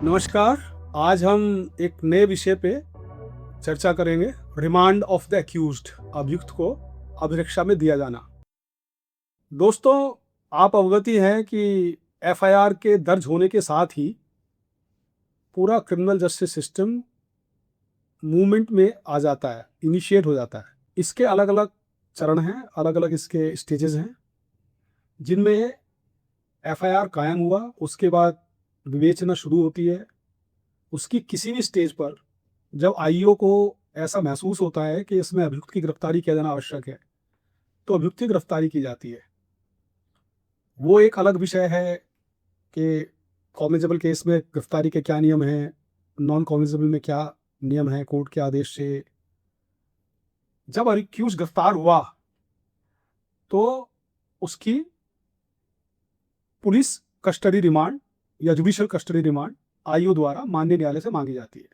नमस्कार। आज हम एक नए विषय पे चर्चा करेंगे। रिमांड ऑफ द एक्यूज्ड, अभियुक्त को अभिरक्षा में दिया जाना। दोस्तों, आप अवगति हैं कि एफआईआर के दर्ज होने के साथ ही पूरा क्रिमिनल जस्टिस सिस्टम मूवमेंट में आ जाता है, इनिशिएट हो जाता है। इसके अलग अलग चरण हैं, अलग अलग इसके स्टेजेस हैं, जिनमें एफआईआर कायम हुआ, उसके बाद विवेचना शुरू होती है। उसकी किसी भी स्टेज पर जब आईओ को ऐसा महसूस होता है कि इसमें अभियुक्त की गिरफ्तारी किया जाना आवश्यक है, तो अभियुक्त की गिरफ्तारी की जाती है। वो एक अलग विषय है कि कॉग्निजेबल केस में गिरफ्तारी के क्या नियम हैं, नॉन कॉग्निजेबल में क्या नियम है कोर्ट के आदेश से। जब अक्यूज गिरफ्तार हुआ तो उसकी पुलिस कस्टडी रिमांड या जुडिशियल कस्टडी रिमांड आईओ द्वारा माननीय न्यायालय से मांगी जाती है।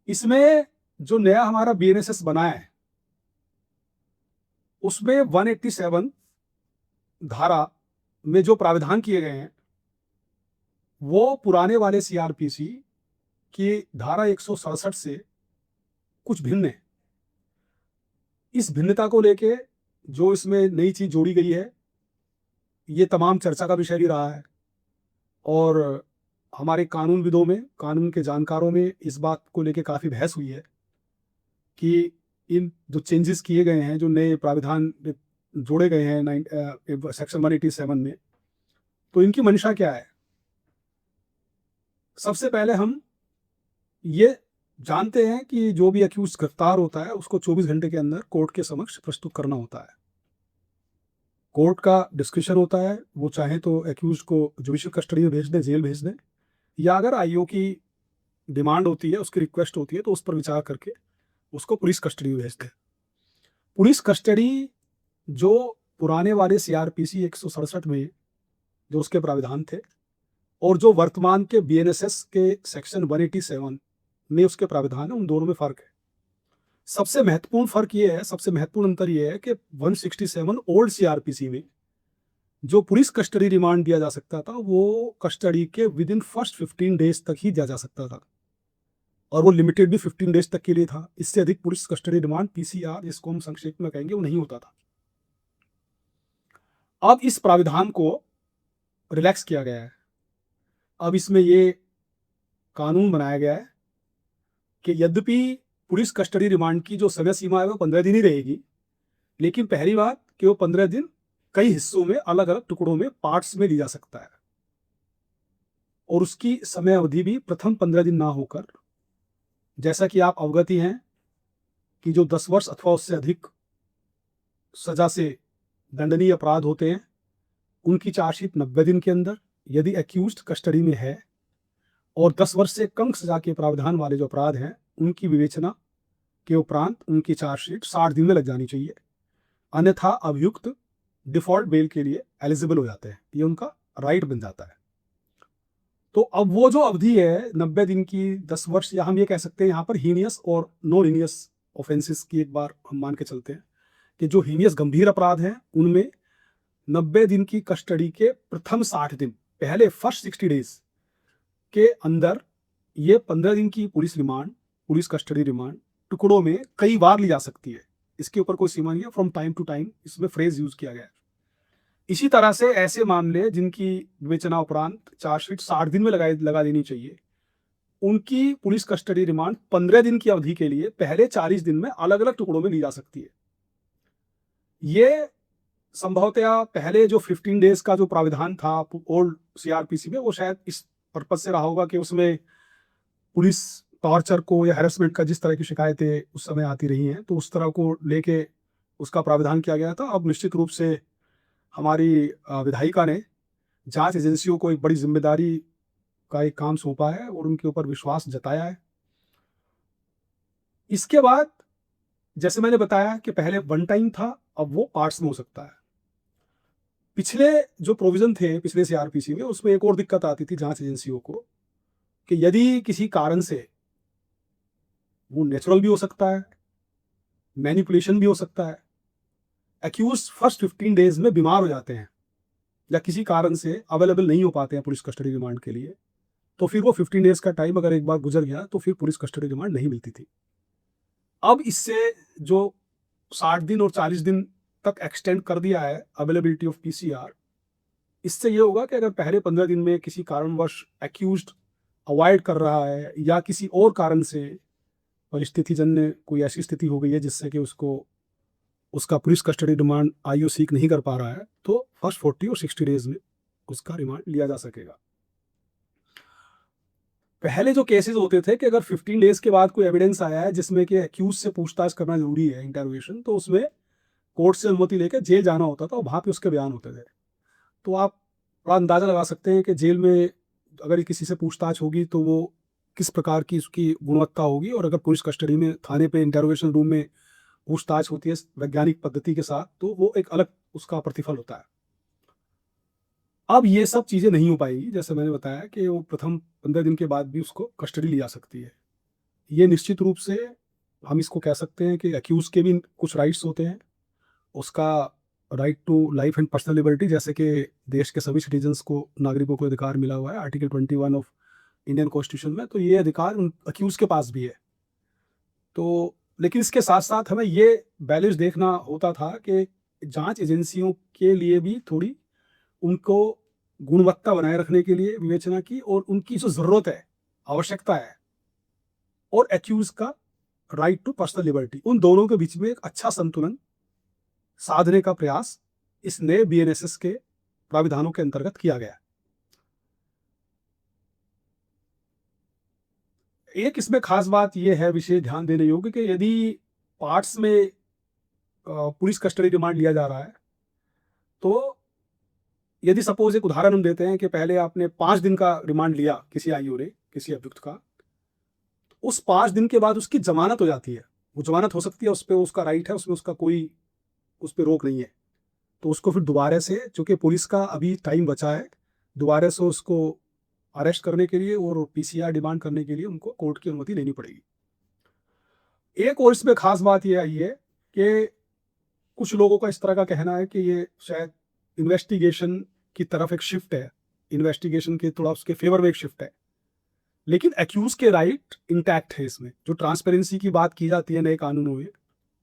इसमें जो नया हमारा बीएनएसएस बना है, उसमें 187 धारा में जो प्राविधान किए गए हैं वो पुराने वाले सीआरपीसी की धारा 167 से कुछ भिन्न है। इस भिन्नता को लेके जो इसमें नई चीज जोड़ी गई है, ये तमाम चर्चा का विषय भी रहा है और हमारे कानूनविदों में, कानून के जानकारों में इस बात को लेके काफ़ी बहस हुई है कि इन जो चेंजेस किए गए हैं, जो नए प्राविधान जोड़े गए हैं सेक्शन 187 में, तो इनकी मंशा क्या है। सबसे पहले हम ये जानते हैं कि जो भी अक्यूज गिरफ्तार होता है उसको 24 घंटे के अंदर कोर्ट के समक्ष प्रस्तुत करना होता है। कोर्ट का डिस्क्रिप्शन होता है, वो चाहे तो अक्यूज को जुडिशियल कस्टडी में भेज दें, जेल भेज दें, या अगर आईओ की डिमांड होती है, उसकी रिक्वेस्ट होती है, तो उस पर विचार करके उसको पुलिस कस्टडी में भेजते हैं। पुलिस कस्टडी जो पुराने वाले सीआरपीसी 167 में जो उसके प्राविधान थे और जो वर्तमान के बीएनएसएस के सेक्शन 187 में उसके प्राविधान है, उन दोनों में फर्क है। सबसे महत्वपूर्ण फर्क ये है, सबसे महत्वपूर्ण अंतर ये है कि 167 ओल्ड सीआरपीसी में जो पुलिस कस्टडी रिमांड दिया जा सकता था, वो कस्टडी के विद इन फर्स्ट 15 डेज तक ही दिया जा सकता था और वो लिमिटेड भी 15 डेज तक के लिए था। इससे अधिक पुलिस कस्टडी रिमांड, पीसीआर जिसको हम संक्षेप में कहेंगे, वो नहीं होता था। अब इस प्राविधान को रिलैक्स किया गया है। अब इसमें ये कानून बनाया गया है कि यद्यपि पुलिस कस्टडी रिमांड की जो समय सीमा है वो 15 दिन ही रहेगी, लेकिन पहली बात कि वो 15 दिन कई हिस्सों में, अलग अलग टुकड़ों में, पार्ट्स में ली जा सकता है और उसकी समय अवधि भी प्रथम 15 दिन ना होकर, जैसा कि आप अवगति हैं कि जो 10 वर्ष अथवा उससे अधिक सजा से दंडनीय अपराध होते हैं, उनकी चार्जशीट 90 दिन के अंदर यदि एक्यूज्ड कस्टडी में है, और 10 वर्ष से कम सजा के प्रावधान वाले जो अपराध हैं, उनकी विवेचना के उपरांत उनकी चार्जशीट 60 दिन में लग जानी चाहिए। अन्यथा अभियुक्त डिफॉल्ट बेल के लिए एलिजिबल हो जाते हैं, ये उनका राइट बन जाता है। तो अब वो जो अवधि है 90 दिन की, 10 वर्ष, या हम ये कह सकते हैं यहाँ पर हीनियस और नॉन हीनियस ऑफेंसेस की एक बार हम मान के चलते हैं कि जो हीनियस गंभीर अपराध हैं उनमें 90 दिन की कस्टडी के प्रथम 60 दिन, पहले फर्स्ट 60 डेज के अंदर ये 15 दिन की police remand, police custody remand टुकड़ों में कई बार ली जा सकती है। इसके ऊपर कोई सीमा नहीं है, फ्रॉम टाइम टू टाइम इसमें फ्रेज यूज किया गया है। इसी तरह से ऐसे मामले जिनकी विवेचना उपरांत चार्जशीट 60 दिन में लगा देनी चाहिए, उनकी पुलिस कस्टडी रिमांड 15 दिन की अवधि के लिए पहले 40 दिन में अलग अलग टुकड़ों में ली जा सकती है। ये संभवतया पहले जो 15 डेज का जो प्राविधान था ओल्ड सीआरपीसी में, वो शायद इस पर्पज से रहा होगा कि उसमें पुलिस टॉर्चर को या हैरेसमेंट का जिस तरह की शिकायतें उस समय आती रही हैं, तो उस तरह को लेके उसका प्राविधान किया गया था। अब निश्चित रूप से हमारी विधायिका ने जांच एजेंसियों को एक बड़ी जिम्मेदारी का एक काम सौंपा है और उनके ऊपर विश्वास जताया है। इसके बाद जैसे मैंने बताया कि पहले वन टाइम था, अब वो पार्ट्स में हो सकता है। पिछले जो प्रोविजन थे पिछले सीआरपीसी में, उसमें एक और दिक्कत आती थी जांच एजेंसियों को कि यदि किसी कारण से, वो नेचुरल भी हो सकता है, मैनिपुलेशन भी हो सकता है, एक्यूज फर्स्ट 15 डेज में बीमार हो जाते हैं या किसी कारण से अवेलेबल नहीं हो पाते हैं पुलिस कस्टडी रिमांड के लिए, तो फिर वो 15 डेज का टाइम अगर एक बार गुजर गया तो फिर पुलिस कस्टडी रिमांड नहीं मिलती थी। अब इससे जो 60 दिन और 40 दिन तक एक्सटेंड कर दिया है अवेलेबिलिटी ऑफ पीसीआर, इससे ये होगा कि अगर पहले 15 दिन में किसी कारणवश एक्यूज्ड अवॉइड कर रहा है या किसी और कारण से परिस्थितिजन्य कोई ऐसी स्थिति हो गई है जिससे कि उसको उसका police custody remand IO seek नहीं कर पा रहा है, तो फर्स्ट 40 और 60 डेज में उसका रिमांड लिया जा सकेगा। पहले जो केसेस होते थे कि अगर 15 डेज के बाद कोई एविडेंस आया है जिसमें कि एक्यूज से पूछताछ करना जरूरी है, इंटरोगेशन, तो उसमें कोर्ट से अनुमति लेकर जेल जाना होता था और वहां पे उसके बयान होते थे। तो आप थोड़ा अंदाजा लगा सकते हैं कि जेल में अगर किसी से पूछताछ होगी तो वो किस प्रकार की उसकी गुणवत्ता होगी, और अगर पुलिस कस्टडी में थाने पे इंटरोगेशन रूम में पूछताछ होती है वैज्ञानिक पद्धति के साथ, तो वो एक अलग उसका प्रतिफल होता है। अब ये सब चीज़ें नहीं हो पाएगी, जैसे मैंने बताया कि वो प्रथम 15 दिन के बाद भी उसको कस्टडी ली जा सकती है। ये निश्चित रूप से हम इसको कह सकते हैं कि अक्यूज के भी कुछ राइट्स होते हैं। उसका right to life and personal liberty, जैसे कि देश के सभी सिटीजन्स को, नागरिकों को अधिकार मिला हुआ है आर्टिकल 21 ऑफ इंडियन कॉन्स्टिट्यूशन में, तो ये अधिकार उन अक्यूज के पास भी है। तो लेकिन इसके साथ साथ हमें ये बैलेंस देखना होता था कि जांच एजेंसियों के लिए भी थोड़ी उनको गुणवत्ता बनाए रखने के लिए विवेचना की, और उनकी जो जरूरत है, आवश्यकता है, और एक्यूज का राइट टू पर्सनल लिबर्टी, उन दोनों के बीच में एक अच्छा संतुलन साधने का प्रयास इस नए बीएनएसएस के प्राविधानों के अंतर्गत किया गया। एक इसमें खास बात यह है, विशेष ध्यान देने योग्य, कि यदि पार्ट्स में पुलिस कस्टडी रिमांड लिया जा रहा है, तो यदि सपोज एक उदाहरण हम देते हैं कि पहले आपने 5 दिन का रिमांड लिया किसी आईओ ने, किसी अभियुक्त का, उस 5 दिन के बाद उसकी जमानत हो जाती है, वो जमानत हो सकती है, उस पर उसका राइट है, उसमें उसका कोई उस पर रोक नहीं है, तो उसको फिर दोबारा से, चूंकि पुलिस का अभी टाइम बचा है, दोबारा से उसको अरेस्ट करने के लिए और पीसीआर डिमांड करने के लिए उनको कोर्ट की अनुमति लेनी पड़ेगी। एक और इसमें खास बात यह आई है कि कुछ लोगों का इस तरह का कहना है कि ये शायद इन्वेस्टिगेशन की तरफ एक शिफ्ट है, इन्वेस्टिगेशन के थोड़ा उसके फेवर में एक शिफ्ट है, लेकिन एक्यूज के राइट इंटैक्ट है। इसमें जो ट्रांसपेरेंसी की बात की जाती है नए कानूनों में,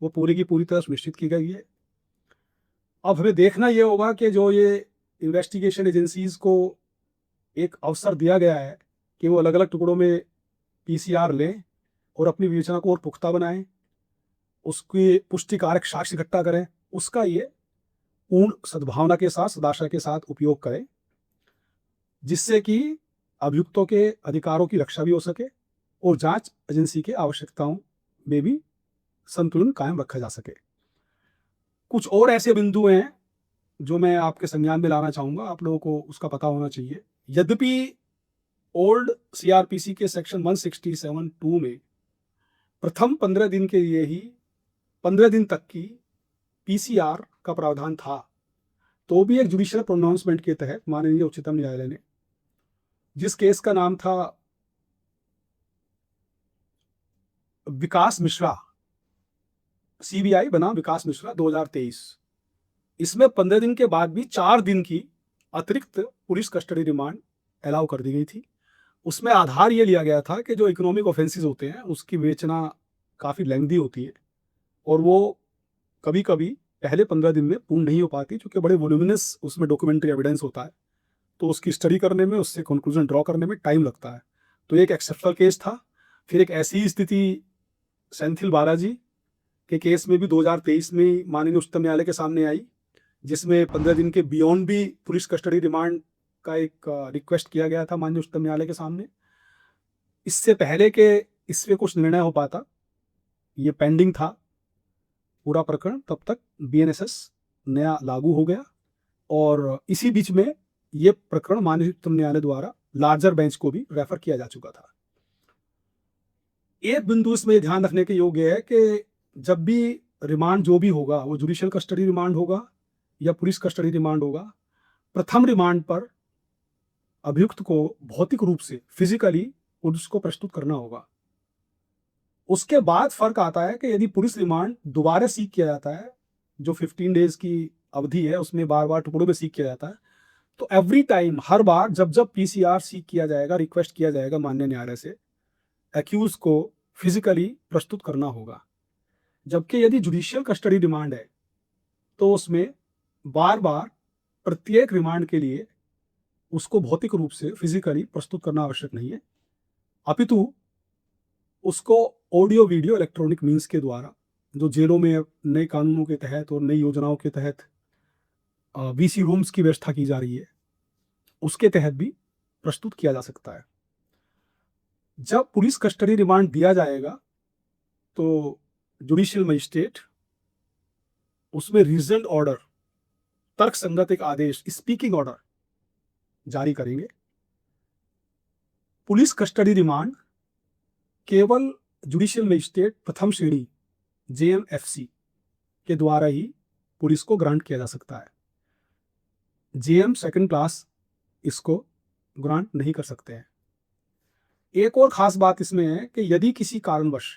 वो पूरी की पूरी तरह सुनिश्चित की गई है। अब हमें देखना ये होगा कि जो ये इन्वेस्टिगेशन एजेंसीज को एक अवसर दिया गया है कि वो अलग अलग टुकड़ों में पीसीआर लें और अपनी विवेचना को और पुख्ता बनाएं, उसकी पुष्टिकारक साक्ष्य इकट्ठा करें, उसका ये पूर्ण सद्भावना के साथ, सदाशा के साथ उपयोग करें, जिससे कि अभियुक्तों के अधिकारों की रक्षा भी हो सके और जांच एजेंसी के आवश्यकताओं में भी संतुलन कायम रखा जा सके। कुछ और ऐसे बिंदु हैं जो मैं आपके संज्ञान में लाना चाहूंगा, आप लोगों को उसका पता होना चाहिए। यद्यपि ओल्ड सीआरपीसी के सेक्शन 167(2) में प्रथम 15 दिन के लिए ही 15 दिन तक की पीसीआर का प्रावधान था, तो भी एक जुडिशियल प्रोनाउंसमेंट के तहत माननीय उच्चतम न्यायालय ने, जिस केस का नाम था विकास मिश्रा, सीबीआई बनाम विकास मिश्रा 2023, इसमें 15 दिन के बाद भी 4 दिन की अतिरिक्त पुलिस कस्टडी रिमांड अलाउ कर दी गई थी। उसमें आधार ये लिया गया था कि जो इकोनॉमिक ऑफेंसेस होते हैं उसकी विवेचना काफ़ी लेंथी होती है और वो कभी कभी पहले 15 दिन में पूर्ण नहीं हो पाती, क्योंकि बड़े वोल्यूमिनस उसमें डॉक्यूमेंट्री एविडेंस होता है, तो उसकी स्टडी करने में, उससे कंक्लूजन ड्रॉ करने में टाइम लगता है। तो एक एक्सेप्शनल केस था। फिर एक ऐसी स्थिति सेंथिल बालाजी के केस में भी 2023 में माननीय उच्चतम न्यायालय के सामने आई, जिसमें 15 दिन के बियॉन्ड भी पुलिस कस्टडी रिमांड का एक रिक्वेस्ट किया गया था माननीय उच्चतम न्यायालय के सामने। इससे पहले के इसमें कुछ निर्णय हो पाता, ये पेंडिंग था पूरा प्रकरण, तब तक बीएनएसएस नया लागू हो गया और इसी बीच में ये प्रकरण माननीय उच्चतम न्यायालय द्वारा लार्जर बेंच को भी रेफर किया जा चुका था। एक बिंदु इसमें ध्यान रखने के योग्य है कि जब भी रिमांड जो भी होगा, वो जुडिशियल कस्टडी रिमांड होगा या पुलिस कस्टडी रिमांड होगा, प्रथम रिमांड पर अभियुक्त को भौतिक रूप से, फिजिकली उसको प्रस्तुत करना होगा। उसके बाद फर्क आता है कि यदि पुलिस रिमांड दोबारा सीक किया जाता है, जो 15 डेज की अवधि है उसमें बार बार टुकड़ों में सीक किया जाता है, तो एवरी टाइम, हर बार जब जब पीसीआर सीक किया जाएगा, रिक्वेस्ट किया जाएगा माननीय न्यायालय से, एक्यूज को फिजिकली प्रस्तुत करना होगा। जबकि यदि जुडिशियल कस्टडी रिमांड है तो उसमें बार बार प्रत्येक रिमांड के लिए उसको भौतिक रूप से फिजिकली प्रस्तुत करना आवश्यक नहीं है, अपितु उसको ऑडियो वीडियो इलेक्ट्रॉनिक मीन्स के द्वारा, जो जेलों में नए कानूनों के तहत और नई योजनाओं के तहत वीसी रूम्स की व्यवस्था की जा रही है, उसके तहत भी प्रस्तुत किया जा सकता है। जब पुलिस कस्टडी रिमांड दिया जाएगा तो जुडिशियल मजिस्ट्रेट उसमें रीजनड ऑर्डर, तर्क संगत एक आदेश, स्पीकिंग ऑर्डर जारी करेंगे। पुलिस कस्टडी रिमांड केवल जुडिशियल मजिस्ट्रेट प्रथम श्रेणी जेएमएफसी के द्वारा ही पुलिस को ग्रांट किया जा सकता है। जेएम सेकंड क्लास इसको ग्रांट नहीं कर सकते हैं। एक और खास बात इसमें है कि यदि किसी कारणवश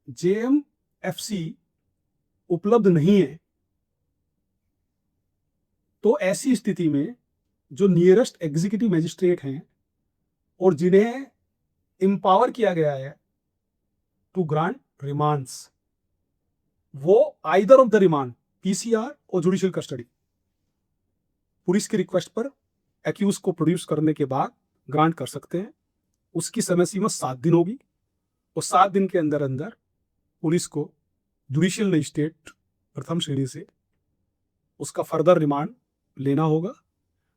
जेएमएफसी उपलब्ध नहीं है तो ऐसी स्थिति में जो नियरेस्ट एग्जीक्यूटिव मजिस्ट्रेट हैं और जिन्हें एम्पावर किया गया है टू ग्रांट रिमांड्स, वो either of the remand, PCR और जुडिशियल कस्टडी, पुलिस की रिक्वेस्ट पर एक्यूज को प्रोड्यूस करने के बाद ग्रांट कर सकते हैं। उसकी समय सीमा 7 दिन होगी और 7 दिन के अंदर अंदर पुलिस को जुडिशियल मजिस्ट्रेट प्रथम श्रेणी से उसका फर्दर रिमांड लेना होगा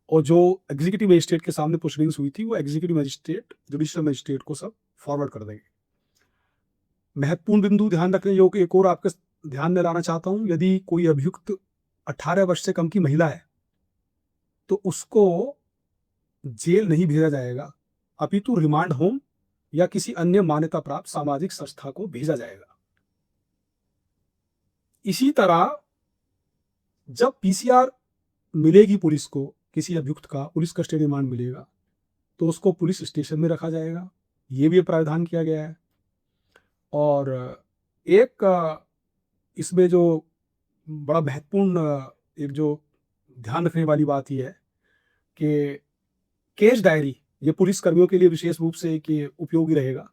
और जो एग्जीक्यूटिव मजिस्ट्रेट के सामने प्रोसीडिंग्स हुई थी वो एग्जीक्यूटिव मजिस्ट्रेट जुडिशियल मजिस्ट्रेट को सब फॉरवर्ड कर देंगे। महत्वपूर्ण बिंदु ध्यान रखने योग्य एक और आपके ध्यान में लाना चाहता हूं, यदि कोई अभियुक्त 18 वर्ष से कम की महिला है तो उसको जेल नहीं भेजा जाएगा, अपितु रिमांड होम या किसी अन्य मान्यता प्राप्त सामाजिक संस्था को भेजा जाएगा। इसी तरह जब पीसीआर मिलेगी पुलिस को, किसी अभियुक्त का पुलिस कस्टडी रिमांड मिलेगा तो उसको पुलिस स्टेशन में रखा जाएगा, ये भी प्रावधान किया गया है। और एक इसमें जो बड़ा महत्वपूर्ण एक जो ध्यान रखने वाली बात यह है कि केस डायरी, ये पुलिस कर्मियों के लिए विशेष रूप से कि उपयोगी रहेगा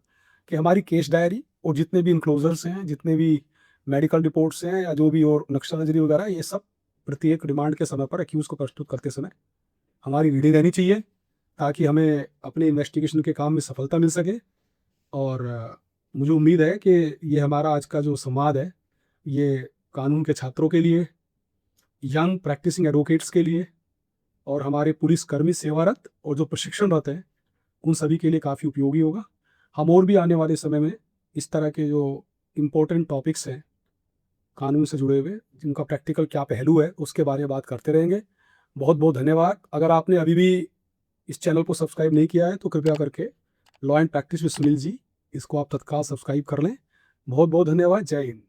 कि हमारी केस डायरी और जितने भी इनक्लोजर्स हैं, जितने भी मेडिकल रिपोर्ट्स हैं या जो भी और नक्शा नजरी वगैरह, ये सब प्रत्येक रिमांड के समय पर एक्यूज को प्रस्तुत करते समय हमारी रेडी रहनी चाहिए ताकि हमें अपने इन्वेस्टिगेशन के काम में सफलता मिल सके। और मुझे उम्मीद है कि ये हमारा आज का जो संवाद है ये कानून के छात्रों के लिए, यंग प्रैक्टिसिंग एडवोकेट्स के लिए और हमारे पुलिस कर्मी सेवारत और जो प्रशिक्षणरत हैं उन सभी के लिए काफ़ी उपयोगी होगा। हम और भी आने वाले समय में इस तरह के जो इम्पोर्टेंट टॉपिक्स हैं कानून से जुड़े हुए, जिनका प्रैक्टिकल क्या पहलू है, उसके बारे में बात करते रहेंगे। बहुत बहुत धन्यवाद। अगर आपने अभी भी इस चैनल को सब्सक्राइब नहीं किया है तो कृपया करके law and practice with Sunil ji, इसको आप तत्काल सब्सक्राइब कर लें। बहुत बहुत धन्यवाद। जय हिंद।